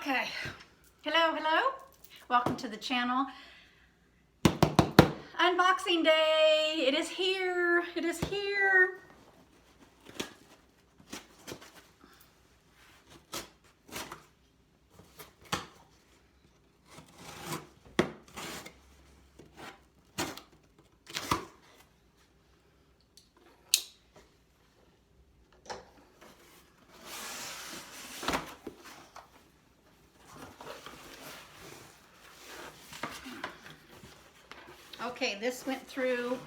Okay, hello. Welcome to the channel. Unboxing day. It is here. Okay, this went through,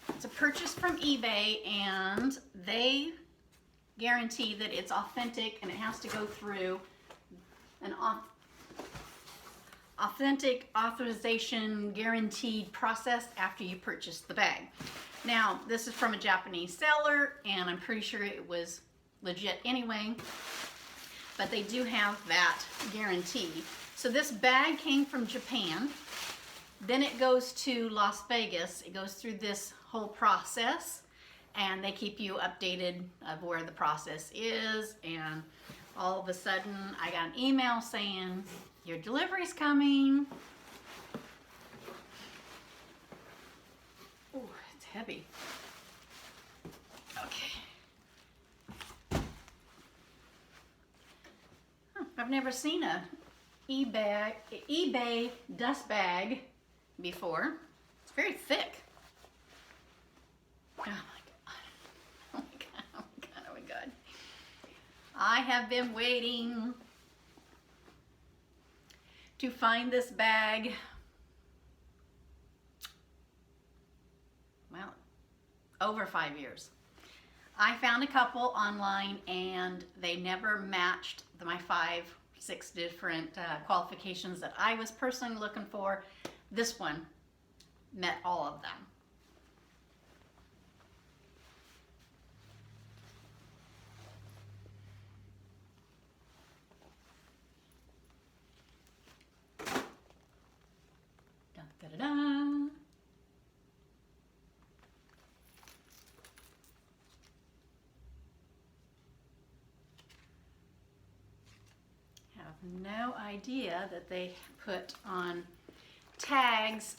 it's a purchase from eBay, and they guarantee that it's authentic and it has to go through an authentic authorization guaranteed process after you purchase the bag. Now, this is from a Japanese seller, and I'm pretty sure it was legit anyway, but they do have that guarantee. So this bag came from Japan, then it goes to Las Vegas. It goes through this whole process, and they keep you updated of where the process is, and all of a sudden I got an email saying your delivery's coming. Oh, it's heavy. Okay. I've never seen a eBay dust bag before. It's very thick. Oh my god. Oh my god. Oh my god. Oh my god. I have been waiting to find this bag. Well, over 5 years. I found a couple online and they never matched my 5-6 different qualifications that I was personally looking for. This one met all of them. Dun, da, da, da. Have no idea that they put on tags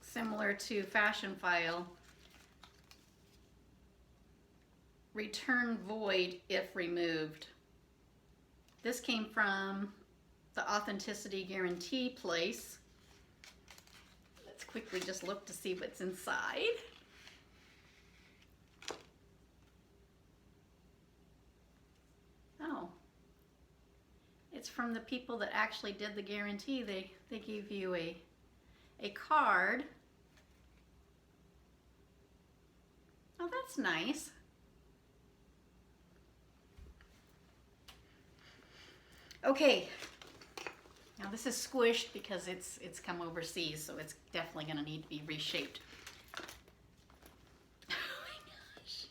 similar to Fashion File, return void if removed. This came from the Authenticity Guarantee place. Let's quickly just look to see what's inside. Oh, it's from the people that actually did the guarantee. They give you a card. Oh, that's nice. Okay, now this is squished because it's come overseas, so it's definitely going to need to be reshaped. Oh my gosh.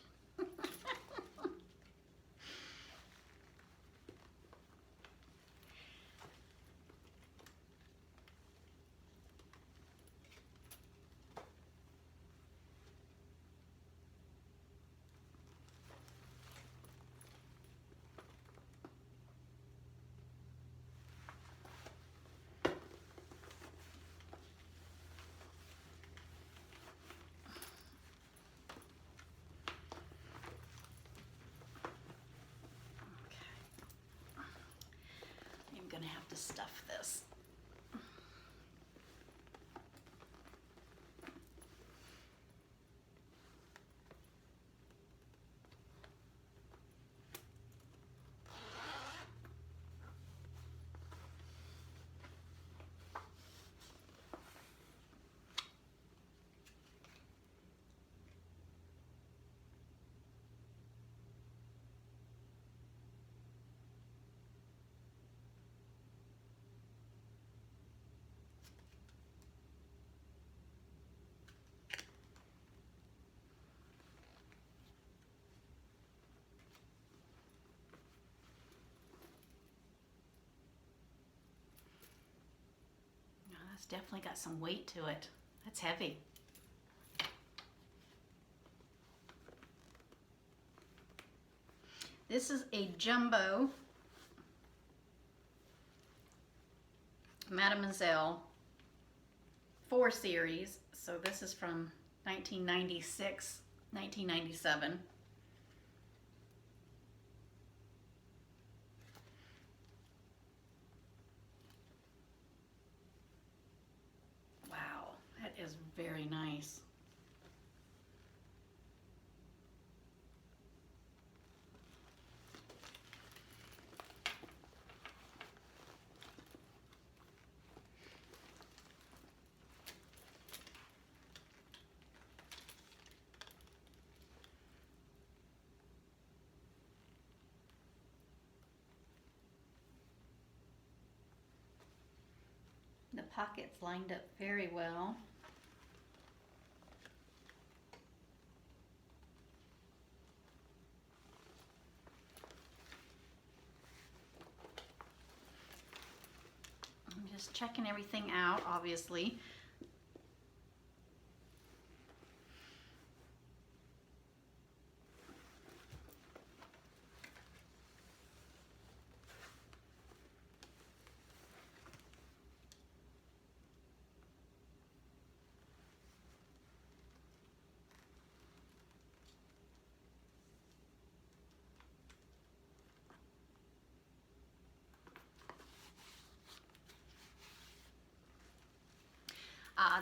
I'm gonna have to stuff this. It's definitely got some weight to it. That's heavy. This is a jumbo Mademoiselle 4 series. So this is from 1996, 1997. Wow, that is very nice. The pockets lined up very well. I'm just checking everything out, obviously.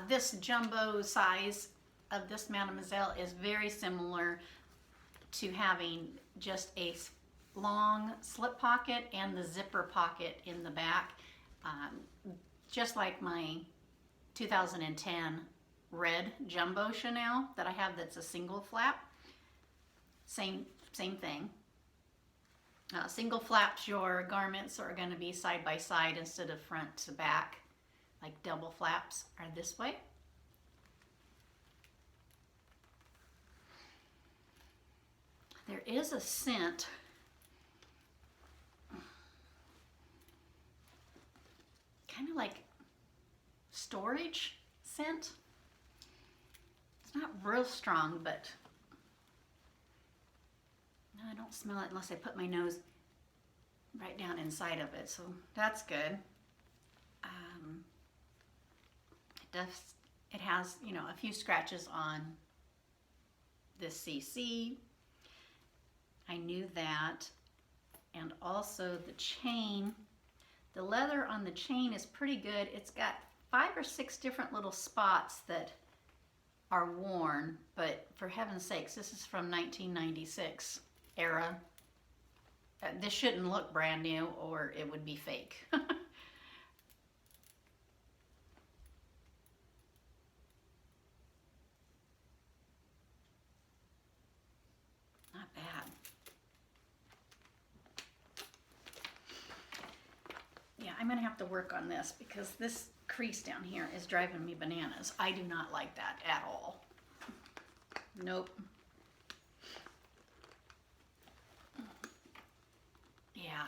This jumbo size of this Mademoiselle is very similar to having just a long slip pocket and the zipper pocket in the back, just like my 2010 red jumbo Chanel that I have that's a single flap. Same thing. Single flaps, your garments are going to be side by side instead of front to back. Like double flaps are this way. There is a scent. Kind of like storage scent. It's not real strong, but no, I don't smell it unless I put my nose right down inside of it, so that's good. It has, you know, a few scratches on this CC. I knew that. And also the chain, the leather on the chain is pretty good. It's got 5 or 6 different little spots that are worn, but for heaven's sakes, this is from 1996 era. This shouldn't look brand new or it would be fake. Not bad. Yeah, I'm gonna have to work on this because this crease down here is driving me bananas. I do not like that at all. Nope. Yeah.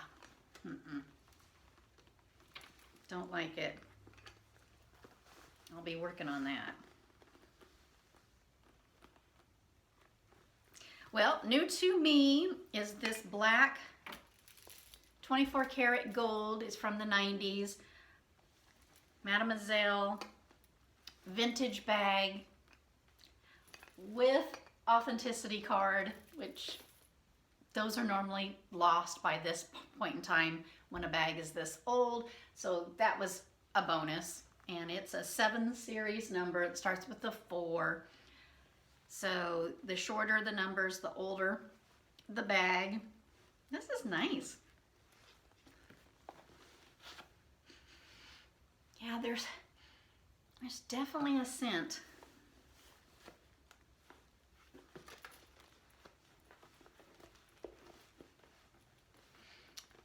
Don't like it. I'll be working on that. Well, new to me is this black 24 karat gold. It's from the 90s. Mademoiselle vintage bag with authenticity card, which those are normally lost by this point in time when a bag is this old. So that was a bonus. And it's a 7 series number. It starts with the 4. So the shorter the numbers, the older the bag. This is nice. Yeah, there's definitely a scent.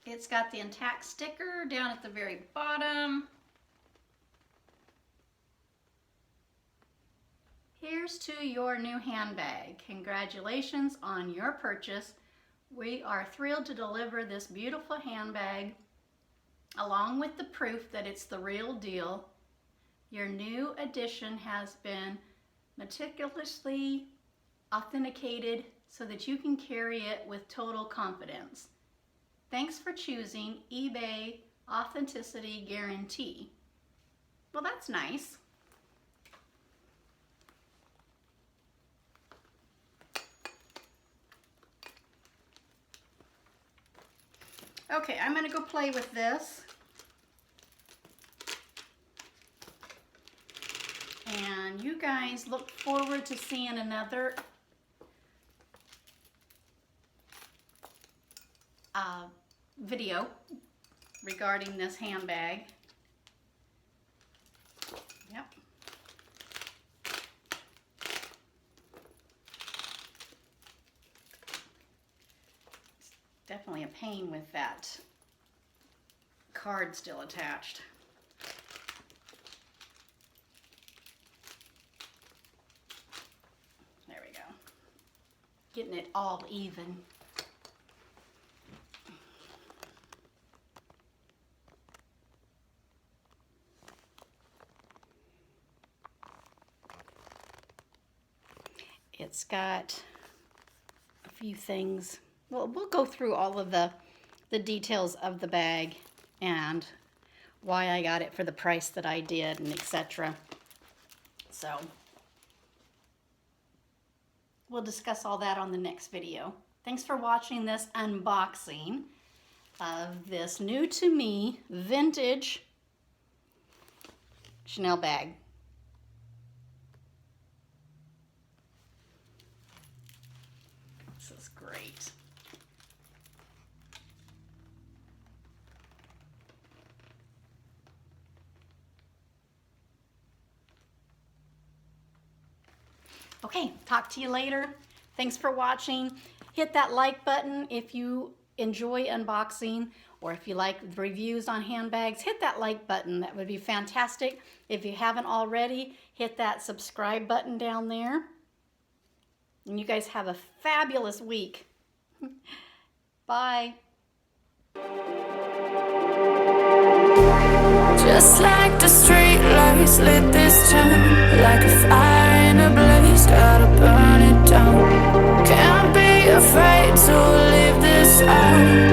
It's got the intact sticker down at the very bottom. Here's to your new handbag. Congratulations on your purchase. We are thrilled to deliver this beautiful handbag along with the proof that it's the real deal. Your new addition has been meticulously authenticated so that you can carry it with total confidence. Thanks for choosing eBay Authenticity Guarantee. Well, that's nice. Okay, I'm going to go play with this. And you guys look forward to seeing another video regarding this handbag. Yep. It's definitely a pain with that card still attached. There we go. Getting it all even. It's got a few things. Well, we'll go through all of the details of the bag and why I got it for the price that I did and etc. So we'll discuss all that on the next video. Thanks for watching this unboxing of this new to me vintage Chanel bag. This is great. Okay, talk to you later. Thanks for watching. Hit that like button if you enjoy unboxing, or if you like reviews on handbags, hit that like button. That would be fantastic. If you haven't already, hit that subscribe button down there. And you guys have a fabulous week. Bye. Just like the street lights lit this town, like a fire in a blaze, gotta burn it down. Can't be afraid to leave this out.